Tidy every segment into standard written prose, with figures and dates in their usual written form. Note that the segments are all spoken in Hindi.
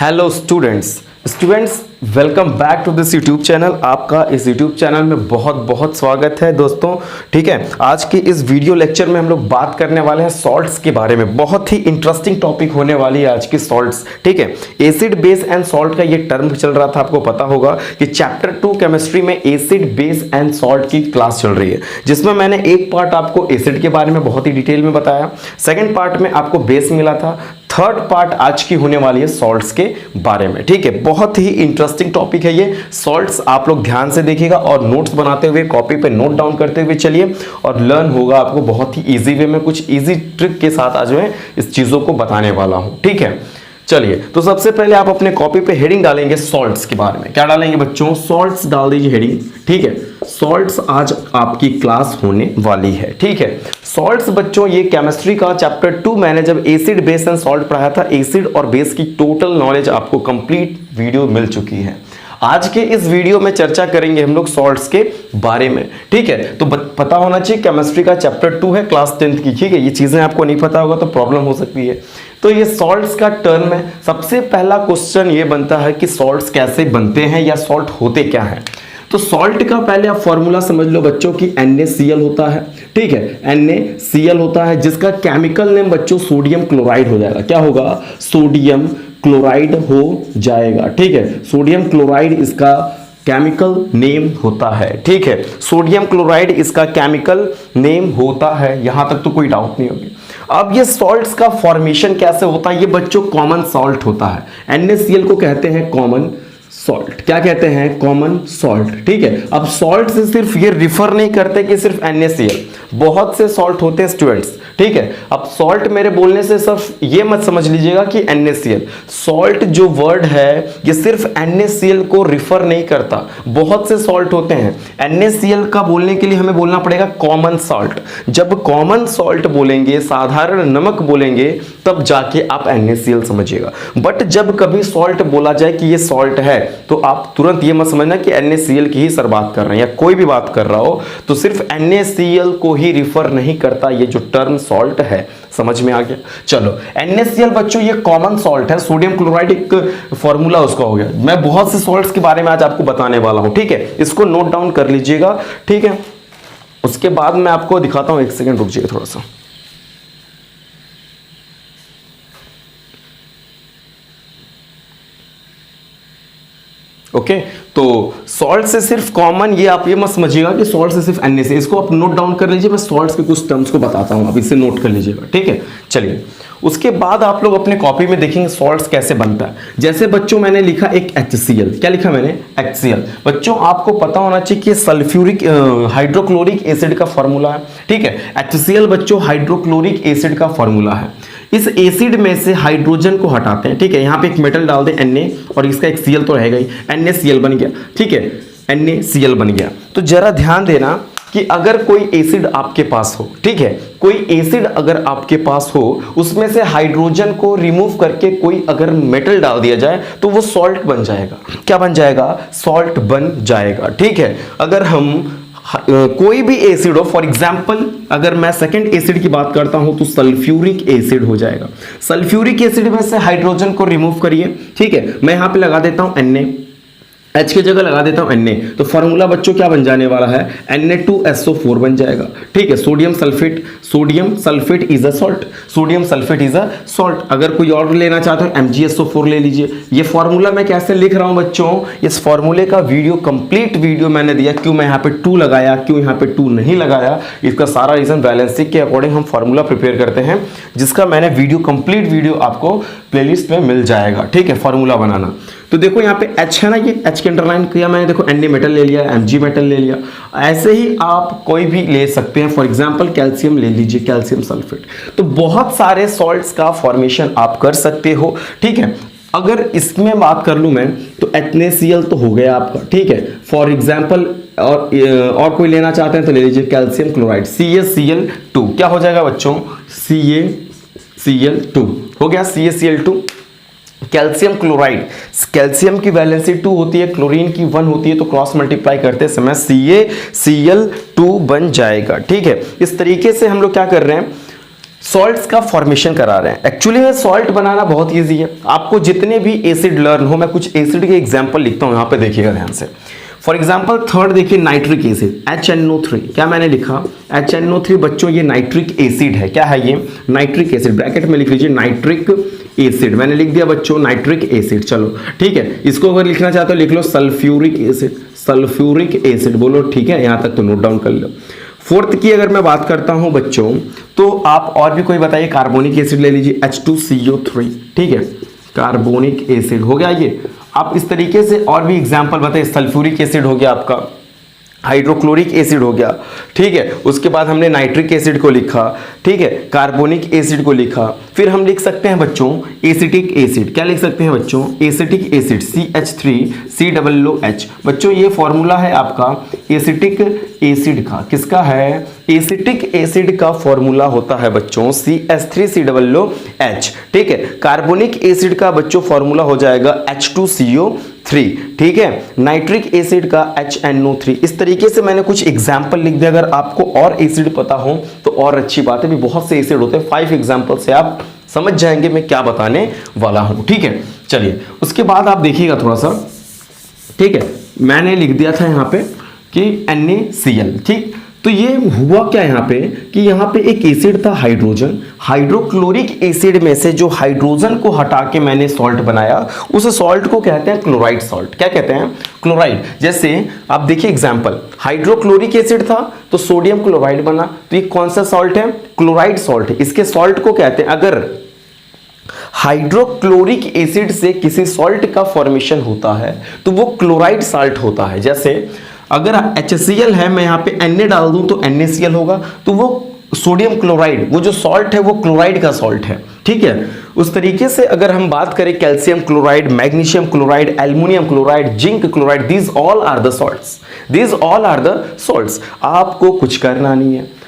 Hello students welcome back to this YouTube channel. आपका इस यूट्यूब चैनल में बहुत बहुत स्वागत है दोस्तों। ठीक है, आज के इस वीडियो लेक्चर में हम लोग बात करने वाले हैं सॉल्ट्स के बारे में। बहुत ही इंटरेस्टिंग टॉपिक होने वाली है आज की सॉल्ट्स। ठीक है, एसिड बेस एंड सॉल्ट का ये टर्म चल रहा था, आपको पता होगा कि चैप्टर 2 केमिस्ट्री में एसिड बेस एंड सॉल्ट की क्लास चल रही है, जिसमें मैंने एक पार्ट आपको एसिड के बारे में बहुत ही डिटेल में बताया, सेकेंड पार्ट में आपको बेस मिला था, थर्ड पार्ट आज की होने वाली है सॉल्ट्स के बारे में। ठीक है, बहुत ही इंटरेस्टिंग टॉपिक है ये सॉल्ट्स। आप लोग ध्यान से देखिएगा और नोट्स बनाते हुए कॉपी पे नोट डाउन करते हुए चलिए, और लर्न होगा आपको बहुत ही इजी वे में। कुछ इजी ट्रिक के साथ आज मैं इस चीजों को बताने वाला हूं। ठीक है, चलिए तो सबसे पहले आप अपने कॉपी पे हेडिंग डालेंगे सॉल्ट्स के बारे में। क्या डालेंगे बच्चों? सॉल्ट्स डाल दीजिए हेडिंग। ठीक है, सॉल्ट्स आज आपकी क्लास होने वाली है। ठीक है, सॉल्ट्स बच्चों ये केमिस्ट्री का चैप्टर 2 मैंने जब एसिड बेस एंड सॉल्ट पढ़ाया था, एसिड और बेस की टोटल नॉलेज आपको कंप्लीट वीडियो मिल चुकी है। आज के इस वीडियो में चर्चा करेंगे हम लोग सॉल्ट्स के बारे में। ठीक है, तो पता होना चाहिए केमिस्ट्री का चैप्टर 2 है क्लास 10th की। ठीक है, ये चीजें आपको नहीं पता होगा तो प्रॉब्लम हो सकती है। तो ये सॉल्ट्स का टर्म है। सबसे पहला क्वेश्चन ये बनता है कि सॉल्ट्स कैसे बनते हैं या सॉल्ट होते क्या हैं। तो सॉल्ट का पहले आप फॉर्मूला समझ लो बच्चों की NaCl होता है। ठीक है, NaCl होता है जिसका केमिकल नेम बच्चों सोडियम क्लोराइड हो जाएगा। क्या होगा? सोडियम क्लोराइड हो जाएगा। ठीक है, सोडियम क्लोराइड इसका केमिकल नेम होता है। ठीक है, सोडियम क्लोराइड इसका केमिकल नेम होता है, यहां तक तो कोई डाउट नहीं होगी। अब ये सॉल्ट्स का फॉर्मेशन कैसे होता है? ये बच्चों कॉमन सॉल्ट होता है। NaCl को कहते हैं कॉमन सॉल्ट। क्या कहते हैं? Common salt. ठीक है, अब सॉल्ट से सिर्फ ये रिफर नहीं करते कि सिर्फ NaCl, बहुत से सॉल्ट होते हैं स्टूडेंट्स। ठीक है, अब सॉल्ट मेरे बोलने से सिर्फ ये मत समझ लीजिएगा कि NaCl, सॉल्ट जो वर्ड है ये सिर्फ NaCl को रिफर नहीं करता, बहुत से सॉल्ट होते हैं। NaCl का बोलने के लिए हमें बोलना पड़ेगा कॉमन सॉल्ट। जब कॉमन सॉल्ट बोलेंगे, साधारण नमक बोलेंगे, तब जाके आप NaCl समझिएगा। बट जब कभी सॉल्ट बोला जाए कि ये सॉल्ट है, तो आप तुरंत ये मत समझना कि NaCl की ही सर बात कर रहे हैं, या कोई भी बात कर रहा हो तो सिर्फ NaCl को ही रिफर नहीं करता ये जो टर्म सॉल्ट है। समझ में आ गया? चलो, NaCl बच्चों ये कॉमन सॉल्ट है। सोडियम क्लोराइड एक फॉर्मूला उसका हो गया। मैं बहुत से सॉल्ट्स के बारे में आज आपको बताने वाला हूं। ठीक है, इसको नोट डाउन कर लीजिएगा। ठीक है, उसके बाद मैं आपको दिखाता हूं। एक सेकेंड रुक जाइए थोड़ा सा। ओके, तो सॉल्ट से सिर्फ कॉमन, ये आप ये मत समझिएगा कि सॉल्ट से सिर्फ NaCl, इसको आप नोट डाउन कर लीजिए। मैं सॉल्ट्स के कुछ टर्म्स को बताता हूं, आप इसे नोट कर लीजिएगा। ठीक है, चलिए उसके बाद आप लोग अपने कॉपी में देखेंगे सॉल्ट्स कैसे बनता है। जैसे बच्चों मैंने लिखा एक HCl। क्या लिखा मैंने? HCl। बच्चों आपको पता होना चाहिए कि सल्फ्यूरिक हाइड्रोक्लोरिक एसिड का फॉर्मूला है। ठीक है, HCl बच्चों हाइड्रोक्लोरिक एसिड का फॉर्मूला है। इस एसिड में से हाइड्रोजन को हटाते हैं। ठीक है, यहां पे एक मेटल डाल दें Na, और इसका एक Cl तो रहेगा ही, NaCl बन गया। ठीक है, NaCl बन गया। तो जरा ध्यान देना कि अगर कोई एसिड आपके पास हो, ठीक है, कोई एसिड अगर आपके पास हो, उसमें से हाइड्रोजन को रिमूव करके कोई अगर मेटल डाल दिया जाए तो वो सॉल्ट बन जाएगा। क्या बन जाएगा? सॉल्ट बन जाएगा। ठीक है, अगर हम कोई भी एसिड हो, फॉर एग्जांपल अगर मैं सेकंड एसिड की बात करता हूं तो सल्फ्यूरिक एसिड हो जाएगा। सल्फ्यूरिक एसिड में से हाइड्रोजन को रिमूव करिए। ठीक है, मैं यहां पे लगा देता हूं Na, H की जगह लगा देता हूं Na, तो फॉर्मूला बच्चों क्या बन जाने वाला है? Na2SO4 बन जाएगा। ठीक है, sodium sulphate is a salt, sodium sulphate is a salt. अगर कोई और लेना चाहते हो MgSO4 ले लीजिए। ये फॉर्मूला मैं कैसे लिख रहा हूं बच्चों, इस फॉर्मूले का वीडियो कंप्लीट वीडियो मैंने दिया। क्यों मैं यहाँ पे 2 लगाया, क्यों यहाँ पे 2 नहीं लगाया, इसका सारा रीजन बैलेंसिंग के अकॉर्डिंग हम फॉर्मूला प्रिपेयर करते हैं, जिसका मैंने वीडियो कंप्लीट वीडियो आपको प्लेलिस्ट में मिल जाएगा। ठीक है, फॉर्मूला बनाना। तो देखो यहाँ पे H है ना, ये H के अंडरलाइन किया मैंने। देखो Na मेटल ले लिया, Mg मेटल ले लिया। ऐसे ही आप कोई भी ले सकते हैं। फॉर एग्जांपल कैल्शियम ले लीजिए, कैल्शियम सल्फेट। तो बहुत सारे सॉल्ट्स का फॉर्मेशन आप कर सकते हो। ठीक है, अगर इसमें बात कर लूं मैं तो NaCl तो हो गया आपका। ठीक है, फॉर एग्जांपल और कोई लेना चाहते हैं तो ले लीजिए कैल्शियम क्लोराइड, CaCl2। क्या हो जाएगा बच्चों? CaCl2 हो गया, CaCl2। कैल्शियम क्लोराइड, कैल्शियम की वैलेंसी 2 होती है, क्लोरीन की 1 होती है, तो क्रॉस मल्टीप्लाई करते समय CaCl2 बन जाएगा। ठीक है, इस तरीके से हम लोग क्या कर रहे हैं, सॉल्ट्स का फॉर्मेशन करा रहे हैं। एक्चुअली में सॉल्ट बनाना बहुत ईजी है। आपको जितने भी एसिड लर्न हो, मैं कुछ एसिड के एग्जांपल लिखता हूं, यहां पे देखिएगा ध्यान से। फॉर एग्जांपल थर्ड देखिए, नाइट्रिक एसिड HNO3। क्या मैंने लिखा? HNO3 बच्चों ये नाइट्रिक एसिड है। क्या है ये? Nitric acid. ब्रैकेट में लिख लीजिए नाइट्रिक एसिड। मैंने लिख दिया बच्चों नाइट्रिक एसिड। चलो ठीक है, इसको अगर लिखना चाहते हो लिख लो सल्फ्यूरिक एसिड। सल्फ्यूरिक एसिड बोलो, ठीक है, यहां तक तो नोट डाउन कर लो। फोर्थ की अगर मैं बात करता हूं बच्चों, तो आप और भी कोई बताइए। कार्बोनिक एसिड ले लीजिए H2CO3, ठीक है, कार्बोनिक एसिड हो गया ये। आप इस तरीके से और भी एग्जांपल बताइए। सल्फ्यूरिक एसिड हो गया आपका, हाइड्रोक्लोरिक एसिड हो गया, ठीक है। उसके बाद हमने नाइट्रिक एसिड को लिखा, ठीक है, कार्बोनिक एसिड को लिखा। फिर हम लिख सकते हैं बच्चों एसिटिक एसिड। क्या लिख सकते हैं बच्चों? Acetic acid CH3COOH। बच्चों ये फॉर्मूला है आपका एसिटिक एसिड का। किसका है? एसिटिक एसिड का फॉर्मूला होता है बच्चों CH3COOH, ठीक है। कार्बोनिक एसिड का बच्चों फॉर्मूला हो जाएगा H2CO3, ठीक है। नाइट्रिक एसिड का HNO3। इस तरीके से मैंने कुछ एग्जाम्पल लिख दिया। अगर आपको और एसिड पता हो तो और अच्छी बात है, भी बहुत से एसिड होते हैं। 5 एग्जाम्पल से आप समझ जाएंगे मैं क्या बताने वाला हूं, ठीक है। चलिए उसके बाद आप देखिएगा थोड़ा सा, ठीक है। मैंने लिख दिया था यहां पे कि NaCl, ठीक। तो ये हुआ क्या यहाँ पे कि यहाँ पे एक एसिड था हाइड्रोजन। हाइड्रोक्लोरिक एसिड में से जो हाइड्रोजन को हटा के मैंने सॉल्ट बनाया, उस सॉल्ट को कहते हैं क्लोराइड सॉल्ट। क्या कहते हैं? क्लोराइड। जैसे आप देखिए एग्जांपल, हाइड्रोक्लोरिक एसिड था तो सोडियम क्लोराइड बना, तो ये कौन सा सॉल्ट है? क्लोराइड सॉल्ट है। इसके सॉल्ट को कहते हैं, अगर हाइड्रोक्लोरिक एसिड से किसी सॉल्ट का फॉर्मेशन होता है तो वो क्लोराइड सॉल्ट होता है। जैसे अगर HCl है, मैं यहां पे Na डाल दूं तो NaCl होगा, तो वो सोडियम क्लोराइड, वो जो सॉल्ट है वो क्लोराइड का सॉल्ट है, ठीक है। उस तरीके से अगर हम बात करें calcium chloride, magnesium chloride, aluminium chloride, zinc chloride, these all are the salts. These all are the salts. आपको कुछ करना नहीं है,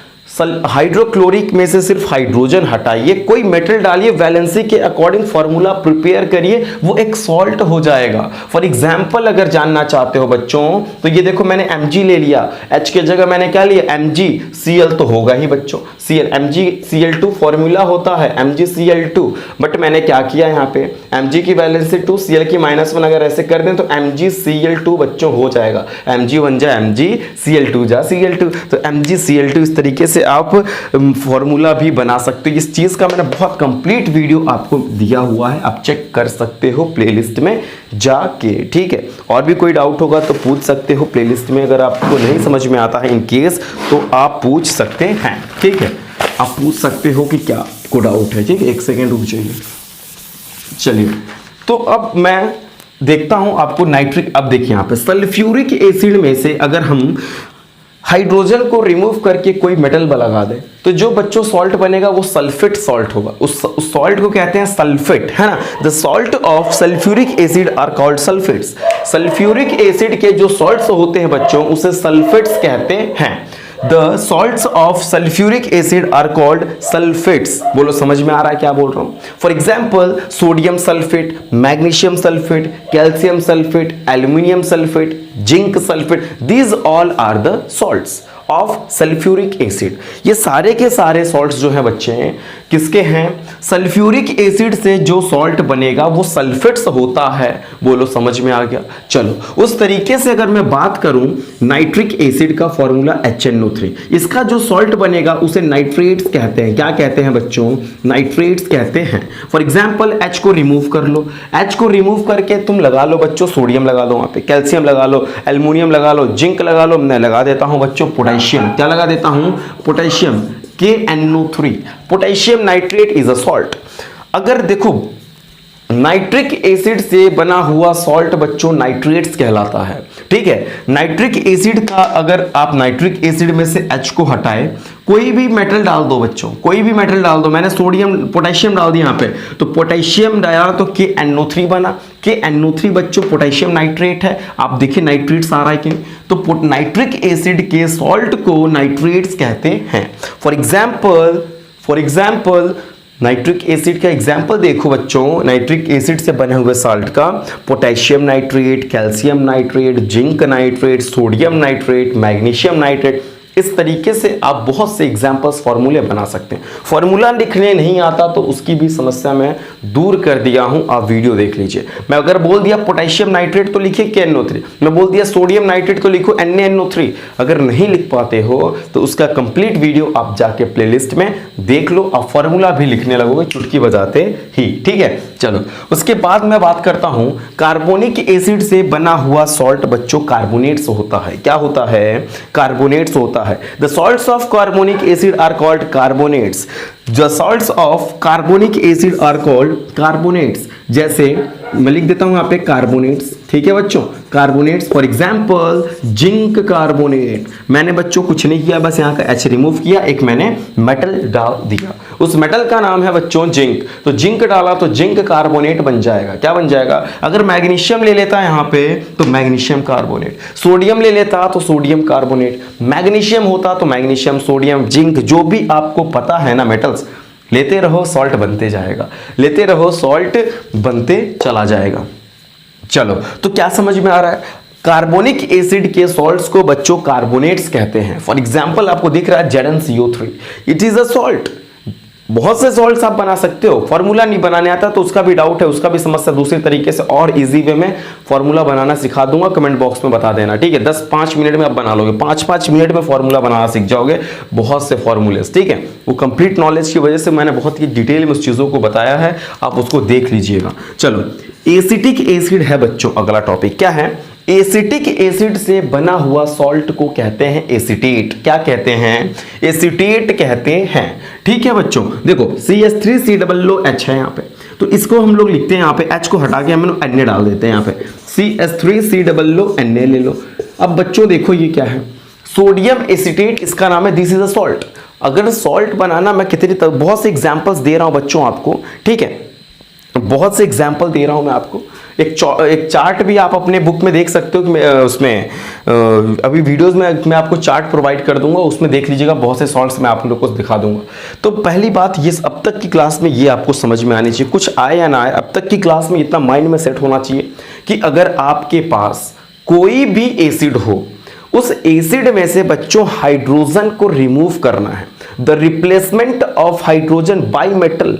हाइड्रोक्लोरिक में से सिर्फ हाइड्रोजन हटाइए, कोई मेटल डालिए, वैलेंसी के अकॉर्डिंग फॉर्मूला प्रिपेयर करिए, वो एक सॉल्ट हो जाएगा। फॉर एग्जांपल अगर जानना चाहते हो बच्चों, तो ये देखो मैंने Mg ले लिया, H के जगह मैंने क्या लिया? MgCl तो होगा ही बच्चों, Cl MgCl2 फॉर्मूला होता है MgCl2, बट मैंने क्या किया यहाँ पे, Mg की वैलेंसी 2, Cl की -1, अगर ऐसे कर दें तो MgCl2 बच्चों हो जाएगा। Mg1 जा Mg, Cl2 जा Cl2, तो MgCl2 इस तरीके से आप फॉर्मूला भी बना सकते हो। इस चीज का मैंने बहुत कंप्लीट वीडियो आपको दिया हुआ है, आप चेक कर सकते हो प्लेलिस्ट में जाके, ठीक है। और भी कोई डाउट होगा तो पूछ सकते हो प्लेलिस्ट में। अगर आपको नहीं समझ में आता है इन केस, तो आप पूछ सकते हैं, ठीक है। आप पूछ सकते हो कि क्या को डाउट है, ठीक है। 1 सेकेंड रुक जाइए। चलिए तो अब मैं देखता हूं आपको नाइट्रिक। अब देखिए यहां पे सल्फ्यूरिक एसिड में से अगर हम हाइड्रोजन को रिमूव करके कोई मेटल लगा दे, तो जो बच्चों सॉल्ट बनेगा वो सल्फेट सॉल्ट होगा। उस सॉल्ट को कहते हैं सल्फेट, है ना। The salt of sulphuric acid are called sulphates. Sulphuric acid के जो सॉल्ट्स होते हैं बच्चों, उसे सल्फेट्स कहते हैं। The salts of sulfuric acid are called sulfates। बोलो समझ में आ रहा है क्या बोल रहा हूं? For example sodium sulphate, magnesium sulphate, calcium sulphate, aluminium sulphate, zinc sulphate, these all are the salts of sulphuric acid. ये सारे के सारे सॉल्ट्स जो हैं बच्चे किसके हैं? सल्फ्यूरिक एसिड से जो सॉल्ट बनेगा वो सल्फेट्स होता है। बोलो समझ में आ गया? चलो उस तरीके से अगर मैं बात करूं, नाइट्रिक एसिड का फॉर्मूला HNO3, इसका जो सॉल्ट बनेगा उसे नाइट्रेट्स कहते हैं। क्या कहते हैं बच्चों? नाइट्रेट्स कहते हैं। फॉर एग्जाम्पल H को रिमूव कर लो, H को रिमूव करके तुम लगा लो बच्चों सोडियम लगा लो, वहां पे कैल्शियम लगा लो, एल्युमिनियम लगा लो, जिंक लगा लो, मैं लगा देता हूं बच्चों पोटेशियम। क्या लगा देता हूं? Potassium, KNO3। Potassium nitrate is a salt. अगर देखो नाइट्रिक एसिड से बना हुआ सॉल्ट बच्चों नाइट्रेट्स कहलाता है, ठीक है। नाइट्रिक एसिड का अगर आप नाइट्रिक एसिड में से H को हटाए, कोई भी मेटल डाल दो बच्चों, कोई भी मेटल डाल दो, मैंने सोडियम पोटेशियम डाल दिया यहाँ पे, तो पोटेशियम डाला तो KNO3 बना। KNO3 बच्चों पोटेशियम नाइट्रेट है। आप देखिए नाइट्रेट्स आ रहा है कि, तो नाइट्रिक एसिड के सॉल्ट को नाइट्रेट्स कहते हैं। फॉर एग्जाम्पल नाइट्रिक एसिड का एग्जाम्पल देखो बच्चों, नाइट्रिक एसिड से बने हुए सॉल्ट का potassium nitrate, calcium nitrate, zinc nitrate, sodium nitrate, magnesium nitrate, इस तरीके से आप बहुत से एग्जाम्पल्स फॉर्मूले बना सकते हैं। फॉर्मूला लिखने नहीं आता तो उसकी भी समस्या मैं दूर कर दिया हूं, आप वीडियो देख लीजिए। मैं अगर बोल दिया पोटेशियम नाइट्रेट तो लिखिए KNO3, मैं बोल दिया सोडियम नाइट्रेट तो लिखो NaNO3। अगर नहीं लिख पाते हो तो उसका कंप्लीट वीडियो आप जाके प्लेलिस्ट में देख लो, आप फॉर्मूला भी लिखने लगोगे चुटकी बजाते ही। ठीक है, चलो उसके बाद मैं बात करता हूं कार्बोनिक एसिड से बना हुआ सॉल्ट बच्चों कार्बोनेट्स होता है। क्या होता है? कार्बोनेट्स होता है। The salts of carbonic acid are called carbonates. The salts of carbonic acid are called carbonates. जैसे मैं लिख देता हूं यहाँ पे कार्बोनेट्स। ठीक है बच्चों, carbonates for example zinc carbonate. मैंने बच्चों कुछ नहीं किया, बस यहाँ का H रिमूव किया, एक मैंने मेटल डाल दिया, उस मेटल का नाम है बच्चों जिंक। तो जिंक डाला तो जिंक कार्बोनेट बन जाएगा। क्या बन जाएगा? अगर मैग्नीशियम ले लेता है यहाँ पे तो मैग्नीशियम कार्बोनेट, सोडियम ले लेता तो सोडियम कार्बोनेट, मैग्नीशियम होता तो मैग्नीशियम, सोडियम, जिंक, जो भी आपको पता है ना मेटल्स, लेते रहो सॉल्ट बनते जाएगा, लेते रहो सॉल्ट बनते चला जाएगा। चलो तो क्या समझ में आ रहा है? कार्बोनिक एसिड के सॉल्ट्स को बच्चों कार्बोनेट्स कहते हैं। फॉर एग्जांपल आपको दिख रहा है ZnCO3, it is a salt. बहुत से सॉल्ट्स आप बना सकते हो, फॉर्मूला नहीं बनाने आता तो उसका भी डाउट है, उसका भी समस्या दूसरी तरीके से और इजी वे में फॉर्मूला बनाना सिखा दूंगा, कमेंट बॉक्स में बता देना। ठीक है, 10-5 मिनट में आप बना लोगे, 5-5 मिनट में फॉर्मूला बनाना सीख जाओगे, बहुत से फॉर्मूलेस। ठीक है, वो कंप्लीट नॉलेज की वजह से मैंने बहुत ही डिटेल में उस चीजों को बताया है, आप उसको देख लीजिएगा। चलो एसिटिक एसिड है बच्चों अगला टॉपिक। क्या है? एसिटिक एसिड से बना हुआ सॉल्ट को कहते हैं एसीटेट। क्या कहते हैं? एसीटेट कहते हैं। ठीक है बच्चों, देखो CH3COOH है यहाँ पे, तो इसको हम लोग लिखते हैं यहाँ पे, H को हटा के हम लोग Na डाल देते हैं यहाँ पे, CH3COONA ले लो। अब बच्चों देखो ये क्या है? सोडियम एसीटेट इसका नाम है, दिस इज अ सॉल्ट। अगर सॉल्ट बनाना, मैं बहुत से एग्जाम्पल्स दे रहा हूं बच्चों आपको। ठीक है, बहुत से एग्जाम्पल दे रहा हूं मैं आपको। एक चार्ट भी आप अपने बुक में देख सकते हो कि उसमें अभी वीडियोस में मैं आपको चार्ट प्रोवाइड कर दूंगा, उसमें देख लीजिएगा, बहुत से सॉल्ट्स मैं आप लोग को दिखा दूंगा। तो पहली बात ये, अब तक की क्लास में ये आपको समझ में आनी चाहिए, कुछ आए या ना आए, अब तक की क्लास में इतना माइंड में सेट होना चाहिए कि अगर आपके पास कोई भी एसिड हो, उस एसिड में से बच्चों हाइड्रोजन को रिमूव करना है। The replacement of hydrogen by metal,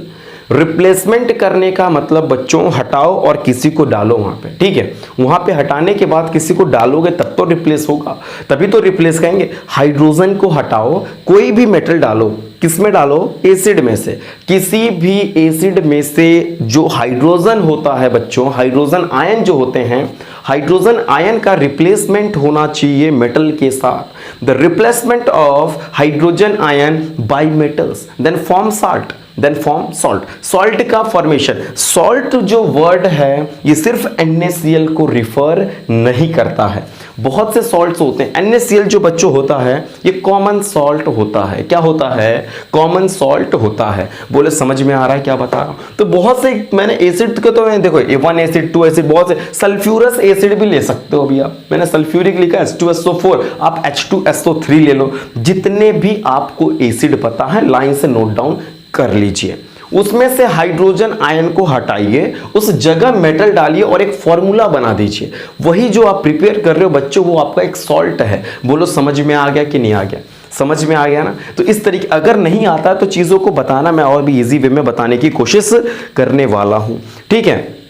replacement करने का मतलब बच्चों हटाओ और किसी को डालो वहां पे। ठीक है, वहां पे हटाने के बाद किसी को डालोगे तब तो रिप्लेस होगा, तभी तो रिप्लेस कहेंगे। हाइड्रोजन को हटाओ, कोई भी मेटल डालो, किसमें डालो? एसिड में से। किसी भी एसिड में से जो हाइड्रोजन होता है बच्चों, हाइड्रोजन आयन जो होते हैं, हाइड्रोजन आयन का रिप्लेसमेंट होना चाहिए मेटल के साथ। The replacement of hydrogen ion by metals then form salt, then form salt. Salt का फॉर्मेशन, सॉल्ट जो वर्ड है ये सिर्फ NaCl को रिफर नहीं करता है। बहुत से सॉल्ट्स होते हैं, NaCl जो बच्चों होता है ये कॉमन सॉल्ट होता है। क्या होता है? कॉमन सॉल्ट होता है। बोले समझ में आ रहा है क्या बता रहा हूं? तो बहुत से मैंने एसिड के तो देखो A1 एसिड, 2 एसिड, बहुत से सल्फ्यूरस एसिड भी ले सकते हो अभी आप। मैंने सल्फ्यूरिक लिखा है H2SO4, आप H2SO3 ले लो। जितने भी आपको एसिड पता है लाइन से नोट डाउन कर लीजिए, उसमें से हाइड्रोजन आयन को हटाइए, उस जगह मेटल डालिए और एक फॉर्मूला बना दीजिए। वही जो आप प्रिपेयर कर रहे हो बच्चों, वो आपका एक सॉल्ट है। बोलो समझ में आ गया कि नहीं आ गया? समझ में आ गया ना? तो इस तरीके, अगर नहीं आता तो चीजों को बताना, मैं और भी इजी वे में बताने की कोशिश करने वाला हूं। ठीक है,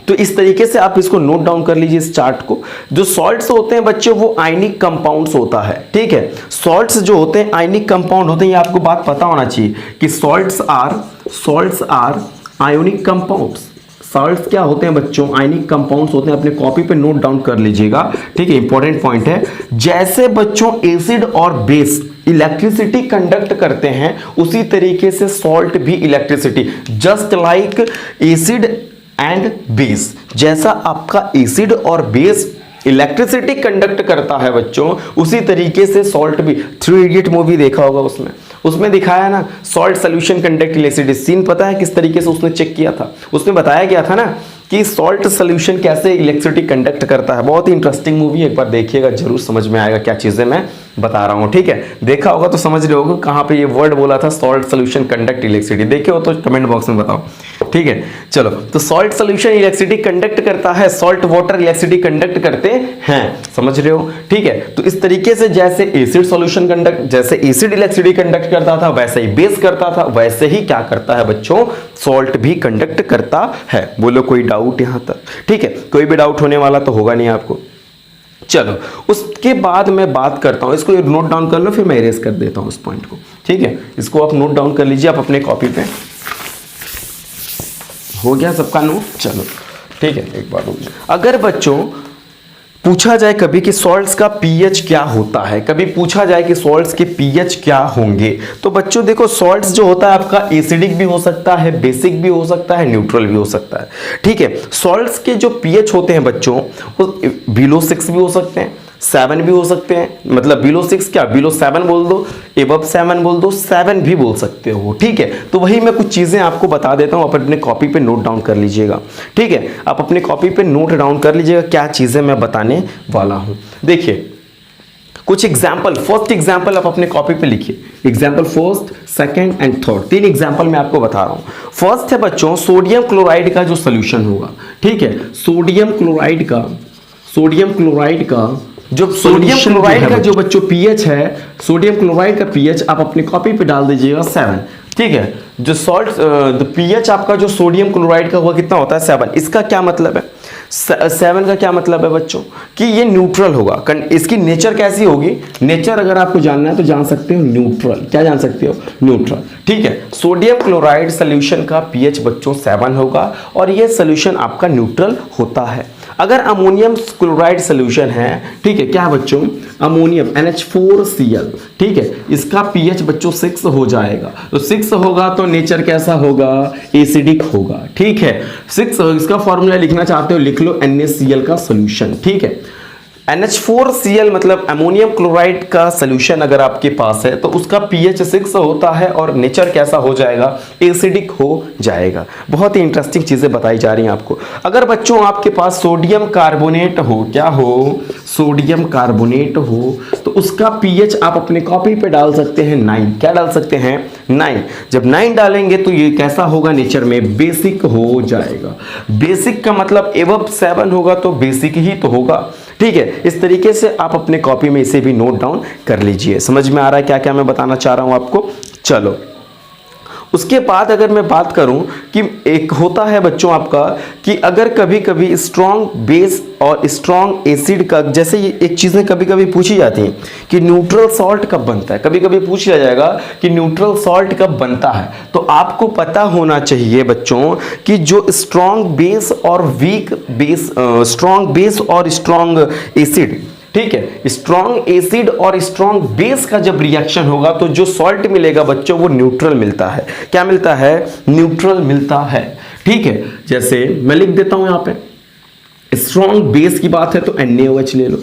तो इस तरीके से आप इसको नोट डाउन कर लीजिए इस चार्ट को। जो सॉल्ट्स होते हैं बच्चे वो आयनिक कंपाउंड्स होता है। ठीक है, सॉल्ट्स जो होते हैं आयनिक कंपाउंड होते हैं, ये आपको बात पता होना चाहिए कि salts are ionic compounds. Salts क्या होते हैं बच्चों? आयनिक कंपाउंड्स होते हैं। अपने कॉपी पे नोट डाउन कर लीजिएगा। ठीक है, इंपॉर्टेंट पॉइंट है। जैसे बच्चों एसिड और बेस इलेक्ट्रिसिटी कंडक्ट करते हैं, उसी तरीके से सॉल्ट भी electricity, just like acid and base. जैसा आपका एसिड और बेस इलेक्ट्रिसिटी कंडक्ट करता है बच्चों, उसी तरीके से सॉल्ट भी। 3 इडियट मूवी देखा होगा, उसमें दिखाया ना, salt solution conduct electricity. Scene पता है किस तरीके से उसने चेक किया था? उसमें बताया गया था ना कि सॉल्ट सोल्यूशन कैसे इलेक्ट्रिसिटी कंडक्ट करता है। बहुत ही इंटरेस्टिंग मूवी, एक बार देखिएगा, जरूर समझ में आएगा क्या चीजें मैं बता रहा हूँ, ठीक है। देखा होगा तो समझ रहे होगे कहाँ पे ये वर्ड बोला था, सॉल्ट सोल्यूशन कंडक्ट इलेक्ट्रिसिटी। देखे हो तो कमेंट बॉक्स में बताओ, ठीक है। चलो, तो सॉल्ट सोल्यूशन इलेक्ट्रिसिटी कंडक्ट करता है, सॉल्ट वाटर इलेक्ट्रिसिटी कंडक्ट करते हैं, समझ रहे हो, ठीक है। तो इस तरीके से जैसे एसिड सॉल्यूशन कंडक्ट, जैसे एसिड इलेक्ट्रिसिटी कंडक्ट करता था, वैसे ही बेस करता था, वैसे ही क्या करता है बच्चों, सॉल्ट भी कंडक्ट करता है। बोलो कोई डाउट यहां तक, ठीक है। कोई भी डाउट होने वाला तो होगा नहीं आपको। चलो, उसके बाद मैं बात करता हूं, इसको नोट डाउन कर लो, फिर मैं इरेज कर देता हूं उस पॉइंट को, ठीक है। इसको आप नोट डाउन कर लीजिए आप अपने कॉपी पे। हो गया सबका नोट? चलो ठीक है। एक बार अगर बच्चों पूछा जाए कभी कि सॉल्ट्स का पीएच क्या होता है, कभी पूछा जाए कि सॉल्ट्स के पीएच क्या होंगे, तो बच्चों देखो, सॉल्ट्स जो होता है आपका एसिडिक भी हो सकता है, बेसिक भी हो सकता है, न्यूट्रल भी हो सकता है, ठीक है। सॉल्ट्स के जो पीएच होते हैं बच्चों, वो बिलो 6 भी हो सकते हैं, 7 भी हो सकते हैं, मतलब बिलो 6 क्या, बिलो 7 बोल दो, एबव 7 बोल दो, 7 भी बोल सकते हो, ठीक है। तो वही मैं कुछ चीजें आपको बता देता हूं, आप अपने कॉपी पे नोट डाउन कर लीजिएगा, ठीक है। आप अपने कॉपी पे नोट डाउन कर लीजिएगा क्या चीजें मैं बताने वाला हूं। देखिए कुछ एग्जाम्पल, फर्स्ट एग्जाम्पल आप अपने कॉपी पे लिखिए, example first, second and third, 3 example मैं आपको बता रहा हूं। फर्स्ट है बच्चों सोडियम क्लोराइड का जो सोल्यूशन होगा, ठीक है। सोडियम क्लोराइड का जो सोडियम क्लोराइड का जो बच्चों पीएच है, सोडियम क्लोराइड का पीएच आप अपनी कॉपी पे डाल दीजिएगा 7, ठीक है। जो सॉल्ट पीएच आपका जो सोडियम क्लोराइड का हुआ कितना होता है 7। इसका क्या मतलब है, 7 का क्या मतलब है बच्चों कि ये न्यूट्रल होगा। इसकी नेचर कैसी होगी, नेचर अगर आपको जानना है तो जान सकते हो न्यूट्रल। क्या जान सकते हो, न्यूट्रल, ठीक है। सोडियम क्लोराइड सोल्यूशन का पीएच बच्चों 7 होगा और ये सोल्यूशन आपका न्यूट्रल होता है। अगर अमोनियम क्लोराइड सोल्यूशन है, ठीक है, क्या बच्चों, अमोनियम NH4Cl, ठीक है, इसका पीएच बच्चों 6 हो जाएगा। तो 6 होगा तो नेचर कैसा होगा, एसिडिक होगा, ठीक है। 6 इसका फॉर्मूला लिखना चाहते हो लिख लो, NaCl का सोल्यूशन, ठीक है। NH4Cl मतलब अमोनियम क्लोराइड का सोल्यूशन अगर आपके पास है तो उसका pH 6 होता है और नेचर कैसा हो जाएगा, एसिडिक हो जाएगा। बहुत ही इंटरेस्टिंग चीजें बताई जा रही हैं आपको। अगर बच्चों आपके पास सोडियम कार्बोनेट हो, क्या हो, सोडियम कार्बोनेट हो, तो उसका pH आप अपने कॉपी पे डाल सकते हैं 9। क्या डाल सकते हैं, 9। जब 9 डालेंगे तो ये कैसा होगा, नेचर में बेसिक हो जाएगा। बेसिक का मतलब एबव 7 होगा तो बेसिक ही तो होगा, ठीक है। इस तरीके से आप अपने कॉपी में इसे भी नोट डाउन कर लीजिए। समझ में आ रहा है क्या क्या मैं बताना चाह रहा हूं आपको। चलो, उसके बाद अगर मैं बात करूं कि एक होता है बच्चों आपका कि अगर कभी कभी स्ट्रॉन्ग बेस और स्ट्रॉन्ग एसिड का, जैसे ये एक चीजें कभी कभी पूछी जाती हैं कि न्यूट्रल सॉल्ट कब बनता है, कभी कभी पूछ लिया जाएगा कि न्यूट्रल सॉल्ट कब बनता है। तो आपको पता होना चाहिए बच्चों कि जो स्ट्रॉन्ग बेस और वीक बेस, स्ट्रॉन्ग बेस और स्ट्रॉन्ग एसिड, ठीक है, स्ट्रॉन्ग एसिड और स्ट्रॉन्ग बेस का जब रिएक्शन होगा तो जो सॉल्ट मिलेगा बच्चों वो न्यूट्रल मिलता है। क्या मिलता है, न्यूट्रल मिलता है, ठीक है। जैसे मैं लिख देता हूं यहां पे, स्ट्रॉन्ग बेस की बात है तो NaOH ले लो,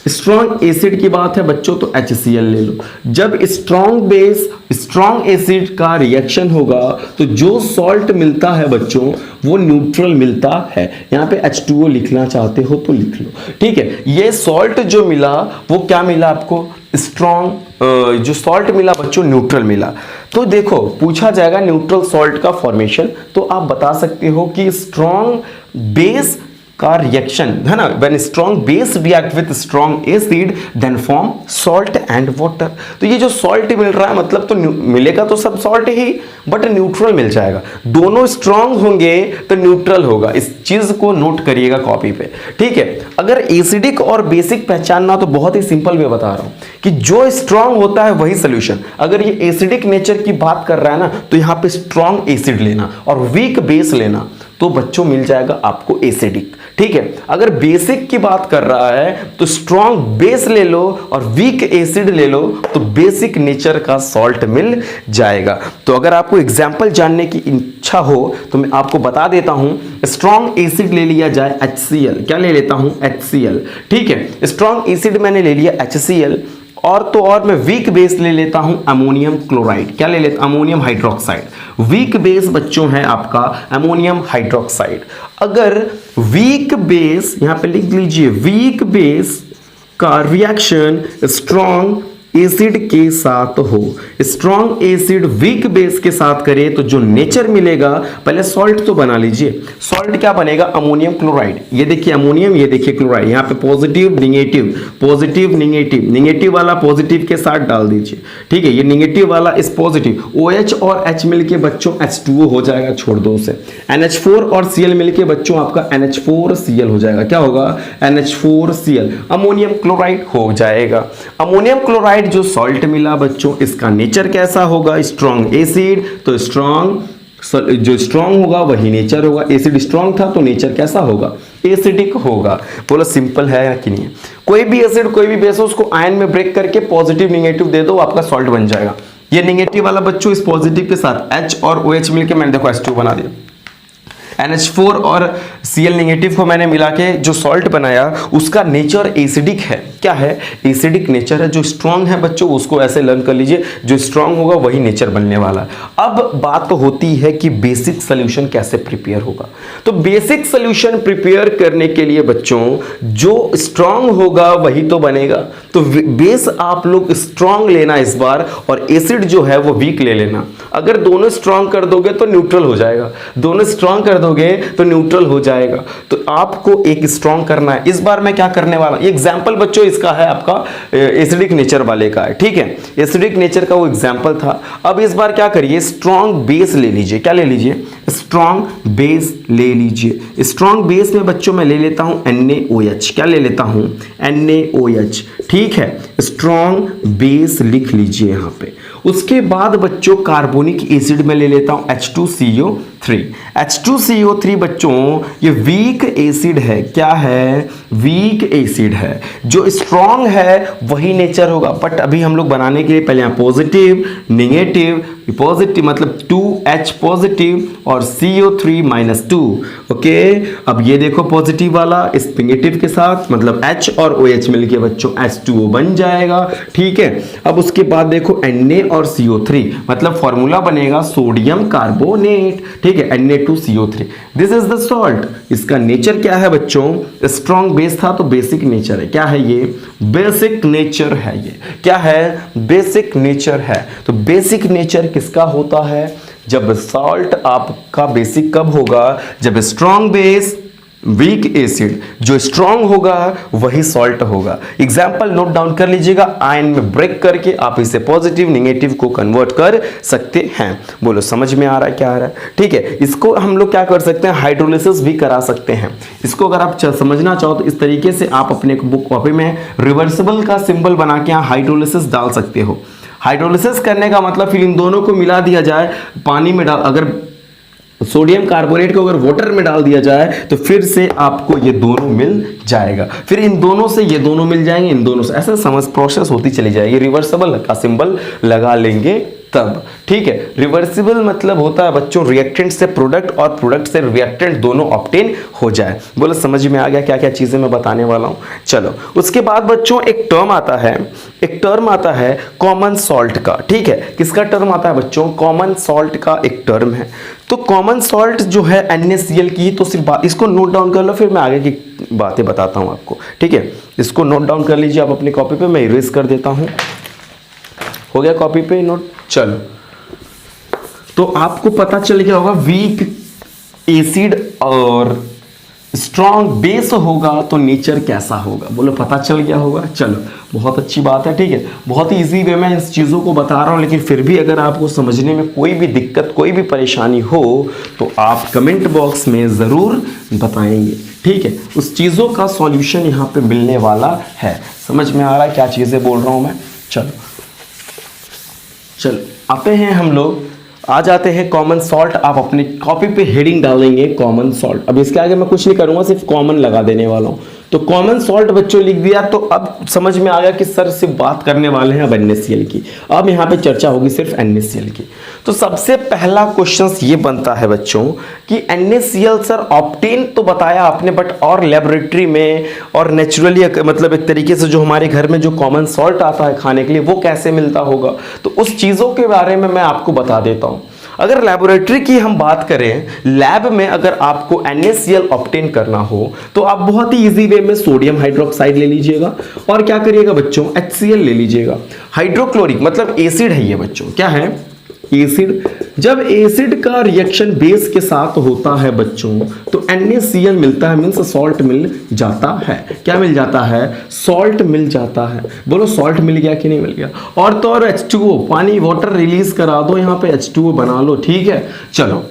स्ट्रॉन्ग एसिड की बात है बच्चों तो HCl ले लो। जब स्ट्रॉन्ग बेस स्ट्रॉन्ग एसिड का रिएक्शन होगा तो जो सॉल्ट मिलता है बच्चों वो न्यूट्रल मिलता है। यहां पे H2O लिखना चाहते हो तो लिख लो, ठीक है। ये सॉल्ट जो मिला वो क्या मिला आपको, स्ट्रॉन्ग जो सॉल्ट मिला बच्चों न्यूट्रल मिला। तो देखो पूछा जाएगा न्यूट्रल सॉल्ट का फॉर्मेशन, तो आप बता सकते हो कि स्ट्रॉन्ग बेस का रिएक्शन है ना, when strong base react with strong acid then form salt and water. तो ये जो सॉल्ट मिल रहा है मतलब तो मिलेगा तो सब सॉल्ट ही, बट न्यूट्रल मिल जाएगा। दोनों स्ट्रॉन्ग होंगे तो न्यूट्रल होगा। इस चीज को नोट करिएगा कॉपी पे, ठीक है। अगर एसिडिक और बेसिक पहचानना तो बहुत ही सिंपल मैं बता रहा हूं कि जो स्ट्रॉन्ग होता है वही सोल्यूशन। अगर ये एसिडिक नेचर की बात कर रहा है ना तो यहां पे स्ट्रॉन्ग एसिड लेना और वीक बेस लेना, तो बच्चों मिल जाएगा आपको एसिडिक, ठीक है। अगर बेसिक की बात कर रहा है तो स्ट्रॉन्ग बेस ले लो और वीक एसिड ले लो तो बेसिक नेचर का सॉल्ट मिल जाएगा। तो अगर आपको एग्जांपल जानने की इच्छा हो तो मैं आपको बता देता हूं। स्ट्रॉन्ग एसिड ले लिया जाए HCl, क्या ले लेता हूं, HCl, ठीक है। स्ट्रॉन्ग एसिड मैंने ले लिया HCl, और तो और मैं वीक बेस ले लेता हूं अमोनियम क्लोराइड। क्या ले लेता, अमोनियम हाइड्रोक्साइड। वीक बेस बच्चों है आपका अमोनियम हाइड्रोक्साइड। अगर वीक बेस, यहां पे लिख लीजिए, वीक बेस का रिएक्शन स्ट्रॉन्ग एसिड के साथ हो। स्ट्रॉन्ग एसिड वीक बेस के साथ करे तो जो नेचर मिलेगा, पहले सॉल्ट तो बना लीजिए। सॉल्ट क्या बनेगा? Ammonium chloride. ये देखिए अमोनियम, ये देखिए क्लोराइड। यहाँ पे positive negative, positive negative, negative वाला पॉजिटिव के साथ डाल दीजिए, ठीक है। ये निगेटिव वाला इस पॉजिटिव, OH और H मिलके बच्चों H2O हो जाएगा, छोड़ दो उसे। NH4 और Cl मिलके बच्चों आपका NH4Cl हो जाएगा। क्या होगा? NH4Cl, अमोनियम क्लोराइड हो जाएगा। अमोनियम क्लोराइड जो सॉल्ट मिला बच्चों, इसका नेचर कैसा होगा? स्ट्रॉन्ग एसिड, तो स्ट्रॉन्ग, जो स्ट्रॉन्ग होगा वही नेचर होगा। एसिड स्ट्रॉन्ग था तो नेचर कैसा होगा? एसिडिक होगा। बोलो सिंपल है या कि नहीं? कोई भी एसिड कोई भी बेस हो, उसको आयन में ब्रेक करके पॉजिटिव निगेटिव दे दो, आपका सॉल्ट बन जाएगा। ये निगेटिव वाला बच्चों इस पॉजिटिव के साथ H और OH मिलके मैंने देखो H2 बना दिया। NH4 और Cl निगेटिव को मैंने मिला के जो सॉल्ट बनाया, उसका नेचर एसिडिक है। क्या है? एसिडिक नेचर है। जो स्ट्रॉन्ग है बच्चों उसको ऐसे लर्न कर लीजिए, जो स्ट्रॉन्ग होगा वही नेचर बनने वाला है। अब बात तो होती है कि बेसिक सोल्यूशन कैसे प्रिपेयर होगा। तो बेसिक सोल्यूशन प्रिपेयर करने के लिए बच्चों जो स्ट्रॉन्ग होगा वही तो बनेगा। तो बेस आप लोग स्ट्रॉन्ग लेना इस बार, और एसिड जो है वो वीक ले लेना। अगर दोनों स्ट्रॉन्ग कर दोगे तो न्यूट्रल हो जाएगा, दोनों स्ट्रॉन्ग कर दोगे तो न्यूट्रल हो जाएगा। तो आपको एक स्ट्रॉन्ग करना है। इस बार मैं क्या करने वाला हूं, एग्जांपल बच्चों इसका है आपका एसिडिक नेचर वाले का है, ठीक है। एसिडिक नेचर का वो एग्जांपल था। अब इस बार क्या करिए, स्ट्रॉन्ग बेस ले लीजिए। क्या ले लीजिए? स्ट्रॉन्ग बेस ले लीजिए। स्ट्रॉन्ग बेस में बच्चों मैं ले लेता हूं NaOH। क्या ले लेता हूं? NaOH, ठीक है। स्ट्रॉन्ग बेस लिख लीजिए यहां पे। उसके बाद बच्चों कार्बोनिक एसिड में ले लेता हूं H2CO3। H2CO3 बच्चों ये वीक एसिड है। क्या है? वीक एसिड है। जो स्ट्रॉन्ग है वही नेचर होगा। बट अभी हम लोग बनाने के लिए पहले यहाँ पॉजिटिव निगेटिव, पॉजिटिव मतलब 2H पॉजिटिव और CO3-2, ओके। अब ये देखो पॉजिटिव वाला इस निगेटिव के साथ, मतलब H और OH मिलके बच्चों H2O बन जाएगा, ठीक है। अब उसके बाद देखो Na और CO3, मतलब फॉर्मूला बनेगा सोडियम कार्बोनेट, ठीक है, Na2CO3। This is the salt. इसका नेचर क्या है बच्चों? स्ट्रॉन्ग बेस था तो बेसिक नेचर है। क्या है ये? बेसिक नेचर है। ये क्या है? बेसिक नेचर है। तो बेसिक नेचर किसका होता है? जब सॉल्ट आपका बेसिक कब होगा? जब स्ट्रॉन्ग बेस वीक एसिड, जो स्ट्रॉन्ग होगा वही सॉल्ट होगा। एग्जाम्पल नोट डाउन कर लीजिएगा। आयन में ब्रेक करके आप इसे पॉजिटिव निगेटिव को कन्वर्ट कर सकते हैं। बोलो समझ में आ रहा है क्या आ रहा है? ठीक है। इसको हम लोग क्या कर सकते हैं? हाइड्रोलिसिस भी करा सकते हैं। इसको अगर आप समझना चाहो तो इस तरीके से आप अपने बुक कॉपी में रिवर्सिबल का सिंबल बना के यहाँ हाइड्रोलिसिस डाल सकते हो। हाइड्रोलिसिस करने का मतलब फिर इन दोनों को मिला दिया जाए पानी में डाल, अगर सोडियम कार्बोनेट को अगर वाटर में डाल दिया जाए तो फिर से आपको ये दोनों मिल जाएगा। फिर इन दोनों से ये दोनों मिल जाएंगे, इन दोनों से ऐसे समझ प्रोसेस होती चली जाएगी। रिवर्सिबल का सिंबल लगा लेंगे तब, ठीक है। रिवर्सिबल मतलब होता है बच्चों रिएक्टेंट से प्रोडक्ट और प्रोडक्ट से रिएक्टेंट दोनों ऑब्टेन हो जाए। बोलो समझ में आ गया क्या क्या चीजें मैं बताने वाला हूं? चलो उसके बाद बच्चों एक टर्म आता है कॉमन सॉल्ट का, ठीक है। किसका टर्म आता है बच्चों? कॉमन सॉल्ट का एक टर्म है। तो कॉमन सॉल्ट जो है NaCl की, तो सिर्फ इसको नोट डाउन कर लो, फिर मैं आगे की बातें बताता हूं आपको, ठीक है। इसको नोट डाउन कर लीजिए आप अपनी कॉपी पे, मैं इरेज कर देता हूं। हो गया कॉपी पे नोट? चलो तो आपको पता चल गया होगा वीक एसिड और स्ट्रॉन्ग बेस होगा तो नेचर कैसा होगा। बोलो पता चल गया होगा। चलो बहुत अच्छी बात है, ठीक है। बहुत ही इजी वे में इस चीज़ों को बता रहा हूँ, लेकिन फिर भी अगर आपको समझने में कोई भी दिक्कत कोई भी परेशानी हो तो आप कमेंट बॉक्स में ज़रूर बताएंगे, ठीक है। उस चीज़ों का सॉल्यूशन यहाँ पे मिलने वाला है। समझ में आ रहा है क्या चीज़ें बोल रहा हूँ मैं? चलो आते हैं हम लोग, आ जाते हैं कॉमन सॉल्ट। आप अपनी कॉपी पे हेडिंग डालेंगे कॉमन सॉल्ट। अब इसके आगे मैं कुछ नहीं करूंगा, सिर्फ कॉमन लगा देने वाला हूं। तो कॉमन सॉल्ट बच्चों लिख दिया, तो अब समझ में आ गया कि सर सिर्फ बात करने वाले हैं अब NaCl की। अब यहाँ पे चर्चा होगी सिर्फ NaCl की। तो सबसे पहला क्वेश्चन ये बनता है बच्चों कि NaCl सर ऑब्टेन तो बताया आपने, बट और लेबोरेटरी में और नेचुरली मतलब एक तरीके से जो हमारे घर में जो कॉमन सॉल्ट आता है खाने के लिए वो कैसे मिलता होगा, तो उस चीज़ों के बारे में मैं आपको बता देता हूँ। अगर लेबोरेटरी की हम बात करें, लैब में अगर आपको NaCl ऑब्टेन करना हो तो आप बहुत ही इजी वे में सोडियम हाइड्रोक्साइड ले लीजिएगा और क्या करिएगा बच्चों, HCl ले लीजिएगा। हाइड्रोक्लोरिक मतलब एसिड है ये बच्चों, क्या है, एसिड। जब एसिड का रिएक्शन बेस के साथ होता है बच्चों तो NaCl मिलता है, मींस सॉल्ट मिल जाता है। क्या मिल जाता है, सॉल्ट मिल जाता है। बोलो सॉल्ट मिल गया कि नहीं मिल गया। और तो और H2O, पानी वाटर रिलीज करा दो, यहां पे H2O बना लो, ठीक है। चलो,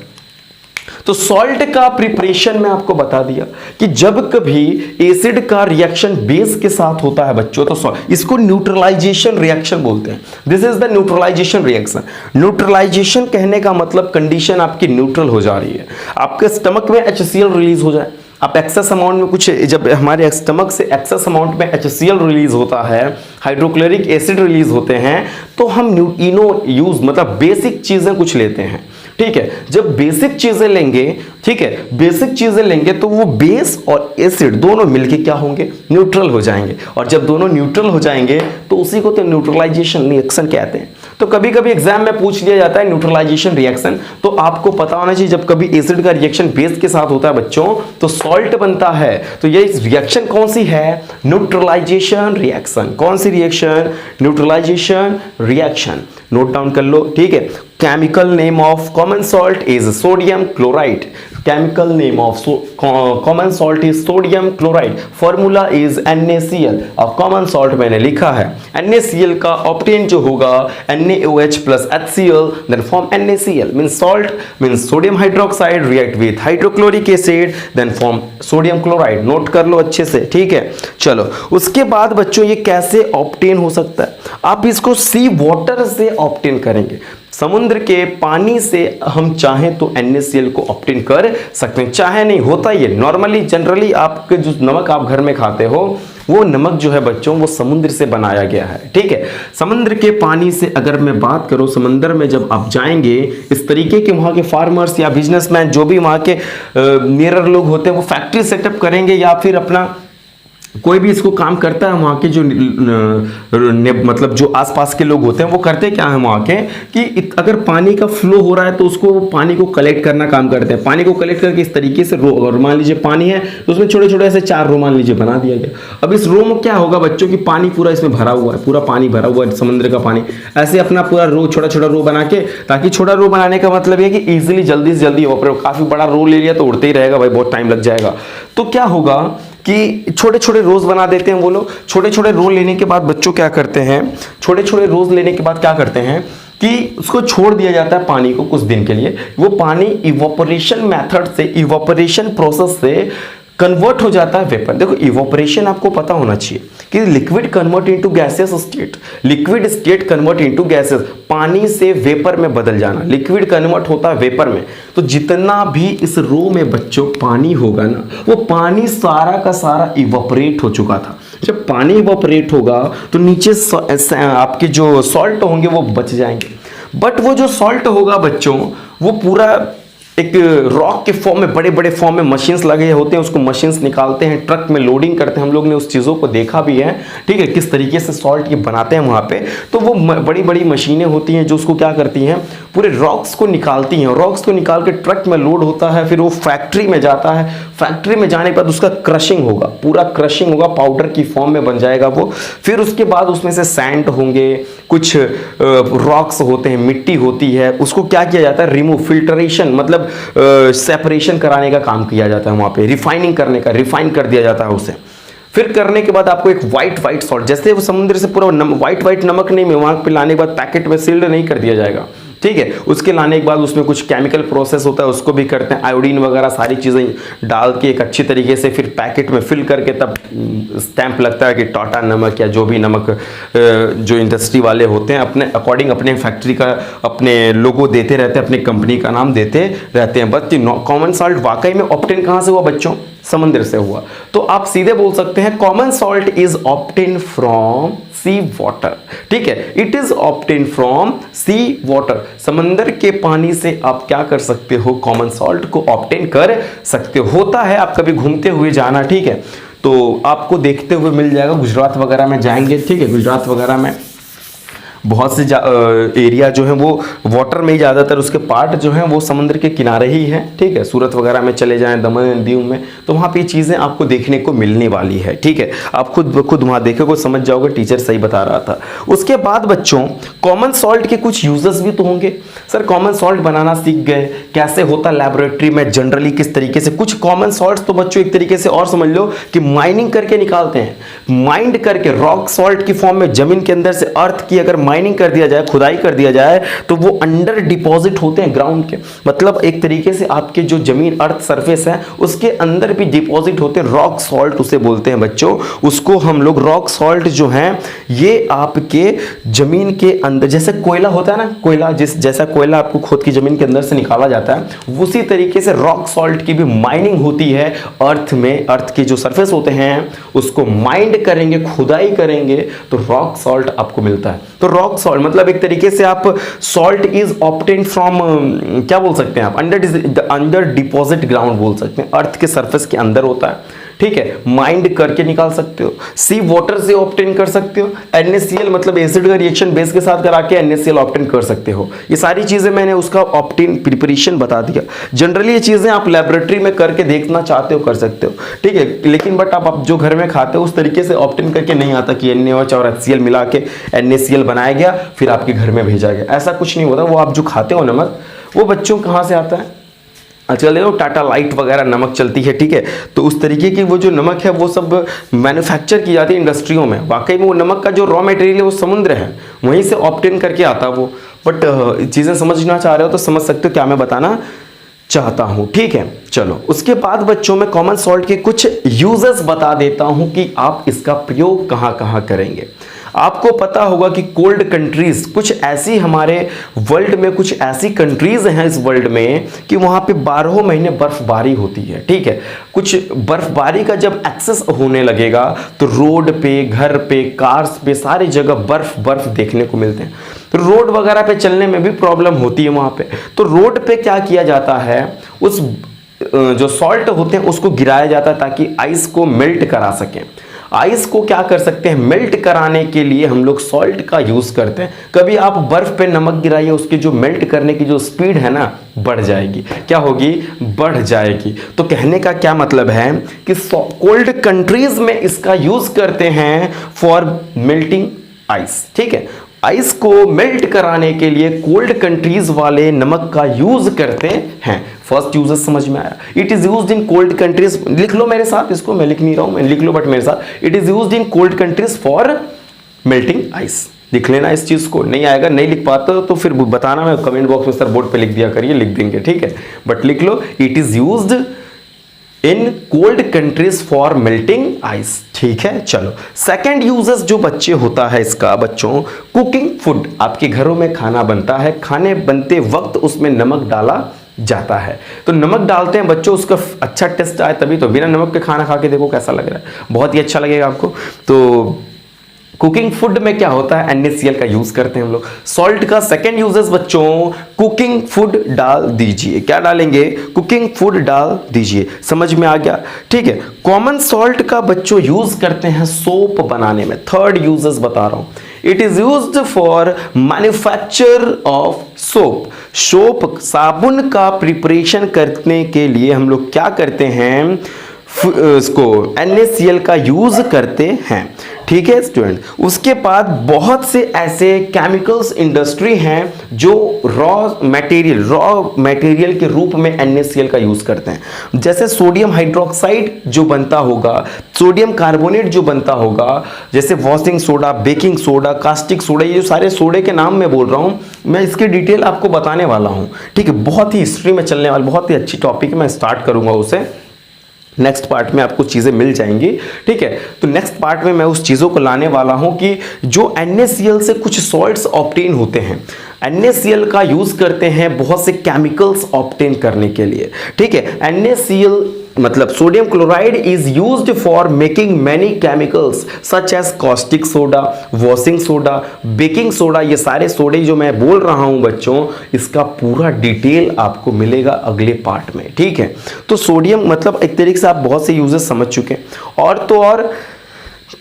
तो सॉल्ट का प्रिपरेशन में आपको बता दिया कि जब कभी एसिड का रिएक्शन बेस के साथ होता है बच्चों तो इसको न्यूट्रलाइजेशन रिएक्शन बोलते हैं। This is the neutralisation reaction. Neutralisation कहने का मतलब कंडीशन आपकी न्यूट्रल हो जा रही है, आपके स्टमक में HCl रिलीज हो जाए। आप एक्सेस अमाउंट में कुछ, जब हमारे स्टमक से एक्सेस अमाउंट में HCl रिलीज होता है, हाइड्रोक्लोरिक एसिड रिलीज होते हैं, तो हम इनो यूज मतलब बेसिक चीजें कुछ लेते हैं, ठीक है। जब बेसिक चीजें लेंगे, ठीक है, बेसिक चीजें लेंगे तो वो बेस और एसिड दोनों मिलके क्या होंगे, न्यूट्रल हो जाएंगे। और जब दोनों न्यूट्रल हो जाएंगे तो उसी को तो न्यूट्रलाइजेशन रिएक्शन कहते हैं। तो कभी कभी एग्जाम में पूछ लिया जाता है न्यूट्रलाइजेशन रिएक्शन, तो आपको पता होना चाहिए जब कभी एसिड का रिएक्शन बेस के साथ होता है बच्चों तो सॉल्ट बनता है। तो ये रिएक्शन कौन सी है, न्यूट्रलाइजेशन रिएक्शन। कौन सी reaction, neutralisation reaction. Note down कर लो, ठीक है। Chemical name of common salt is sodium chloride. Chemical name of common salt is sodium chloride. Formula is NaCl। और कॉमन सॉल्ट मैंने लिखा है, NaCl का ऑब्टेन जो होगा NaOH plus HCl then form NaCl means salt means sodium hydroxide react with hydrochloric acid then form sodium chloride। Note कर लो अच्छे से, ठीक है। चलो, उसके बाद बच्चों ये कैसे ऑब्टेन हो सकता है, आप इसको सी वाटर से ऑब्टेन करेंगे। समुद्र के पानी से हम चाहें तो NaCl को ऑब्टेन कर सकते हैं, चाहे नहीं। होता ये नॉर्मली जनरली आपके जो नमक आप घर में खाते हो वो नमक जो है बच्चों वो समुद्र से बनाया गया है, ठीक है। समुद्र के पानी से अगर मैं बात करूं, समुद्र में जब आप जाएंगे, इस तरीके के वहां के फार्मर्स या बिजनेसमैन जो भी वहां के नियर लोग होते हैं वो फैक्ट्री सेटअप करेंगे या फिर अपना कोई भी इसको काम करता है। वहाँ के जो मतलब जो आसपास के लोग होते हैं वो करते क्या है वहाँ के कि अगर पानी का फ्लो हो रहा है तो उसको पानी को कलेक्ट करना काम करते हैं। पानी को कलेक्ट करके इस तरीके से रो, और मान लीजिए पानी है तो उसमें छोटे छोटे ऐसे 4 रो मान लीजिए बना दिया गया। अब इस रो में क्या होगा बच्चों की पानी पूरा इसमें भरा हुआ है, पूरा पानी भरा हुआ है, समुद्र का पानी। ऐसे अपना पूरा रो छोटा छोटा रो बना के, ताकि छोटा रो बनाने का मतलब है कि ईजिली जल्दी से जल्दी ऑपरेट। काफी बड़ा रो ले लिया तो उड़ते ही रहेगा भाई, बहुत टाइम लग जाएगा। तो क्या होगा कि छोटे छोटे रोज बना देते हैं वो लोग। छोटे छोटे रोल लेने के बाद बच्चों क्या करते हैं, छोटे छोटे रोज लेने के बाद क्या करते हैं कि उसको छोड़ दिया जाता है पानी को कुछ दिन के लिए। वो पानी इवोपरेशन मेथड से, इवोपरेशन प्रोसेस से कन्वर्ट हो जाता है वेपर। देखो इवोपरेशन आपको पता होना चाहिए कि liquid convert into gases state, liquid state convert into gases, पानी से वेपर में बदल जाना, लिक्विड कन्वर्ट होता है वेपर में। तो जितना भी इस रो में बच्चों पानी होगा ना, वो पानी सारा का सारा इवोपरेट हो चुका था। जब पानी इवोपरेट होगा तो नीचे आपके जो सॉल्ट होंगे वो बच जाएंगे, बट वो जो सॉल्ट होगा बच्चों वो पूरा एक रॉक के फॉर्म में, बड़े बड़े फॉर्म में मशीन्स लगे होते हैं, उसको मशीन्स निकालते हैं, ट्रक में लोडिंग करते हैं। हम लोग ने उस चीज़ों को देखा भी है, ठीक है, किस तरीके से सॉल्ट ये बनाते हैं वहाँ पे। तो वो बड़ी बड़ी मशीनें होती हैं जो उसको क्या करती हैं, पूरे रॉक्स को निकालती हैं। रॉक्स को निकाल के ट्रक में लोड होता है, फिर वो फैक्ट्री में जाता है। फैक्ट्री में जाने के बाद उसका क्रशिंग होगा, पूरा क्रशिंग होगा, पाउडर की फॉर्म में बन जाएगा वो। फिर उसके बाद उसमें से सैंड होंगे, कुछ रॉक्स होते हैं, मिट्टी होती है, उसको क्या किया जाता है, रिमूव, फिल्टरेशन मतलब सेपरेशन कराने का काम किया जाता है वहां पे, रिफाइनिंग करने का, रिफाइन कर दिया जाता है उसे। फिर करने के बाद आपको एक व्हाइट सॉल्ट, जैसे वो समुद्र से पूरा व्हाइट नमक नहीं, में वहां पे लाने के बाद पैकेट में सील्ड नहीं कर दिया जाएगा, ठीक है। उसके लाने के बाद उसमें कुछ केमिकल प्रोसेस होता है, उसको भी करते हैं, आयोडीन वगैरह सारी चीज़ें डाल के एक अच्छी तरीके से फिर पैकेट में फिल करके तब स्टैंप लगता है कि टाटा नमक या जो भी नमक जो इंडस्ट्री वाले होते हैं अपने अकॉर्डिंग अपने फैक्ट्री का अपने लोगो देते रहते हैं, अपनी कंपनी का नाम देते रहते हैं। बट कॉमन सॉल्ट वाकई में ऑब्टेन कहाँ से हुआ बच्चों, समुद्र से हुआ। तो आप सीधे बोल सकते हैं common salt is obtain from sea water, ठीक है, it is obtain from sea water. समंदर के पानी से आप क्या कर सकते हो, कॉमन सॉल्ट को ऑब्टेन कर सकते हो। होता है, आप कभी घूमते हुए जाना, ठीक है, तो आपको देखते हुए मिल जाएगा, गुजरात वगैरह में जाएंगे, ठीक है, गुजरात वगैरह में बहुत से एरिया जो है वो वाटर में ही, ज़्यादातर उसके पार्ट जो हैं वो समुद्र के किनारे ही हैं, ठीक है। सूरत वगैरह में चले जाएं, दमन दीव में, तो वहाँ पे ये चीज़ें आपको देखने को मिलने वाली है, ठीक है। आप खुद वहाँ देखोगे, समझ जाओगे, टीचर सही बता रहा था। उसके बाद बच्चों कॉमन सॉल्ट के कुछ यूजेस भी तो होंगे। सर कॉमन सॉल्ट बनाना सीख गए, कैसे होता लेबोरेटरी में जनरली, किस तरीके से। कुछ कॉमन सॉल्ट्स तो बच्चों एक तरीके से और समझ लो कि माइनिंग करके निकालते हैं, माइंड करके रॉक सॉल्ट की फॉर्म में जमीन के अंदर से अर्थ की अगर माइनिंग कर दिया जाए, खुदाई कर दिया जाए, तो वो अंडर डिपॉजिट होते हैं ग्राउंड के। मतलब एक तरीके से आपके जो जमीन अर्थ सरफेस है उसके अंदर भी डिपॉजिट होते हैं, रॉक सॉल्ट उसे बोलते हैं बच्चों। उसको हम लोग रॉक सॉल्ट जो है ये आपके जमीन के अंदर, जैसे कोयला होता है ना, कोयला जैसा कोयला आपको खोद की जमीन के अंदर से निकाला जाता है, उसी तरीके से रॉक सॉल्ट की भी माइनिंग होती है अर्थ में। अर्थ के जो सरफेस होते हैं उसको माइंड करेंगे, खुदाई करेंगे, तो रॉक सॉल्ट आपको मिलता है। तो रॉक सॉल्ट मतलब एक तरीके से आप सॉल्ट इज ऑब्टेन्ड फ्रॉम, क्या बोल सकते हैं आप, अंडर डिपॉजिट ग्राउंड बोल सकते हैं, अर्थ के सरफेस के अंदर होता है, ठीक है। माइंड करके निकाल सकते हो, सी वाटर से ऑब्टेन कर सकते हो, NaCl मतलब एसिड का रिएक्शन बेस के साथ करा के NaCl ऑब्टेन कर सकते हो। ये सारी चीजें मैंने उसका ऑब्टेन प्रिपरेशन बता दिया। जनरली ये चीजें आप लेबोरेटरी में करके देखना चाहते हो कर सकते हो, ठीक है, लेकिन बट आप जो घर में खाते हो उस तरीके से ऑब्टेन करके नहीं आता कि NaOH और HCl मिला के NaCl बनाया गया फिर आपके घर में भेजा गया, ऐसा कुछ नहीं होता। वो आप जो खाते हो नमक, वो बच्चों कहाँ से आता है, आजकल देखो टाटा लाइट वगैरह नमक चलती है, ठीक है। तो उस तरीके की वो जो नमक है वो सब मैन्युफैक्चर की जाती है इंडस्ट्रियों में। वाकई में वो नमक का जो रॉ मटेरियल है वो समुद्र है, वहीं से ऑब्टेन करके आता वो। बट चीज़ें समझना चाह रहे हो तो समझ सकते हो क्या मैं बताना चाहता हूं, ठीक है। चलो उसके बाद बच्चों में कॉमन सॉल्ट के कुछ यूजेस बता देता हूं कि आप इसका प्रयोग कहां कहां करेंगे। आपको पता होगा कि कोल्ड कंट्रीज, कुछ ऐसी हमारे वर्ल्ड में कुछ ऐसी कंट्रीज हैं इस वर्ल्ड में कि वहां पे 12 महीने बर्फबारी होती है, ठीक है। कुछ बर्फबारी का जब एक्सेस होने लगेगा तो रोड पे, घर पे, कार्स पे, सारी जगह बर्फ बर्फ देखने को मिलते हैं। तो रोड वगैरह पे चलने में भी प्रॉब्लम होती है वहां पे। तो रोड पे क्या किया जाता है, उस जो सॉल्ट होते हैं उसको गिराया जाता है ताकि आइस को मेल्ट करा सकें। आइस को क्या कर सकते हैं, मेल्ट कराने के लिए हम लोग सॉल्ट का यूज करते हैं। कभी आप बर्फ पे नमक गिराइए, उसकी जो मेल्ट करने की जो स्पीड है ना बढ़ जाएगी। क्या होगी, बढ़ जाएगी। तो कहने का क्या मतलब है कि कोल्ड कंट्रीज में इसका यूज करते हैं फॉर मेल्टिंग आइस, ठीक है। आइस को मेल्ट कराने के लिए कोल्ड कंट्रीज वाले नमक का यूज करते हैं। फर्स्ट यूजेस समझ में आया। It is used in cold countries, लिख लो मेरे साथ इसको, मैं लिख नहीं रहा हूं, मैं लिख लो बट मेरे साथ। It is used in cold countries for melting ice. लिख लेना इस चीज को, नहीं आएगा, नहीं लिख पाते तो फिर बताना, मैं कमेंट बॉक्स में सर बोर्ड पे लिख दिया करिए, लिख देंगे, ठीक है। बट लिख लो, it is used in cold countries for melting ice, ठीक है। चलो सेकेंड यूजेस जो बच्चे होता है इसका बच्चों, कुकिंग फूड। आपके घरों में खाना बनता है, खाने बनते वक्त उसमें नमक डाला जाता है। तो नमक डालते हैं बच्चों, उसका अच्छा टेस्ट आए तभी तो। बिना नमक के खाना खा के देखो कैसा लग रहा है, बहुत ही अच्छा लगेगा आपको। तो कुकिंग फूड में क्या होता है, NaCl का यूज करते हैं हम लोग। सॉल्ट का सेकेंड यूजेस बच्चों, कुकिंग फूड डाल दीजिए। क्या डालेंगे, कुकिंग फूड डाल दीजिए। समझ में आ गया, ठीक है। कॉमन सॉल्ट का बच्चों यूज करते हैं सोप बनाने में। थर्ड यूजेस बता रहा हूं, it is used for manufacture of soap. Soap साबुन का प्रिपरेशन करने के लिए हम लोग क्या करते हैं, इसको NaCl का यूज करते हैं, ठीक है स्टूडेंट। उसके बाद बहुत से ऐसे केमिकल्स इंडस्ट्री हैं जो रॉ मटेरियल के रूप में NaCl का यूज करते हैं। जैसे सोडियम हाइड्रोक्साइड जो बनता होगा, सोडियम कार्बोनेट जो बनता होगा, जैसे washing soda, baking soda, caustic soda, ये जो सारे सोडे के नाम मैं बोल रहा हूं, मैं इसकी डिटेल आपको बताने वाला हूं, ठीक है। बहुत ही हिस्ट्री में चलने वाली बहुत ही अच्छी टॉपिक, मैं स्टार्ट करूंगा उसे। नेक्स्ट पार्ट में आपको चीजें मिल जाएंगी, ठीक है। तो नेक्स्ट पार्ट में मैं उस चीजों को लाने वाला हूं कि जो NaCl से कुछ सॉल्ट्स ऑब्टेन होते हैं, NaCl का यूज करते हैं बहुत से केमिकल्स ऑब्टेन करने के लिए, ठीक है। NaCl मतलब sodium chloride is used for making many chemicals such as caustic soda, washing soda, baking soda. ये सारे सोडे जो मैं बोल रहा हूं बच्चों, इसका पूरा डिटेल आपको मिलेगा अगले पार्ट में, ठीक है। तो सोडियम मतलब एक तरीके से आप बहुत से यूजेस समझ चुके हैं। और तो और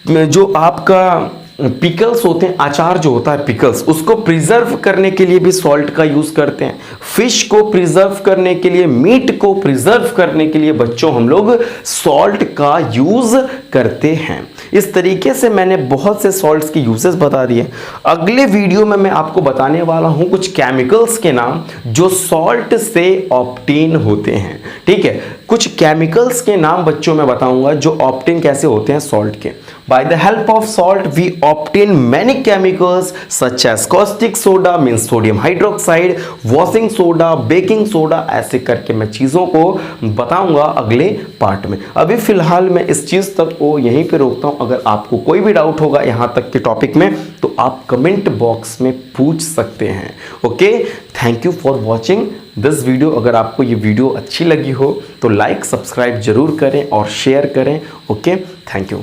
जो आपका पिकल्स होते हैं, अचार जो होता है पिकल्स, उसको प्रिजर्व करने के लिए भी सॉल्ट का यूज करते हैं। फिश को प्रिजर्व करने के लिए, मीट को प्रिजर्व करने के लिए बच्चों हम लोग सॉल्ट का यूज करते हैं। इस तरीके से मैंने बहुत से सॉल्ट्स की यूजेस बता दिए। अगले वीडियो में मैं आपको बताने वाला हूं कुछ केमिकल्स के नाम जो सॉल्ट से ऑब्टेन होते हैं। ठीक है, कुछ केमिकल्स के नाम बच्चों में बताऊंगा जो ऑब्टेन कैसे होते हैं सॉल्ट के। By the help of salt, we obtain many chemicals such as caustic soda means sodium hydroxide, washing soda, baking soda, ऐसे करके मैं चीज़ों को बताऊंगा अगले पार्ट में। अभी फिलहाल मैं इस चीज़ तक को यहीं पे रोकता हूं। अगर आपको कोई भी डाउट होगा यहाँ तक के टॉपिक में तो आप कमेंट बॉक्स में पूछ सकते हैं। Okay, thank you for watching this video. अगर आपको ये वीडियो अच्छी लगी हो तो लाइक सब्सक्राइब जरूर करें और शेयर करें। Okay, thank you.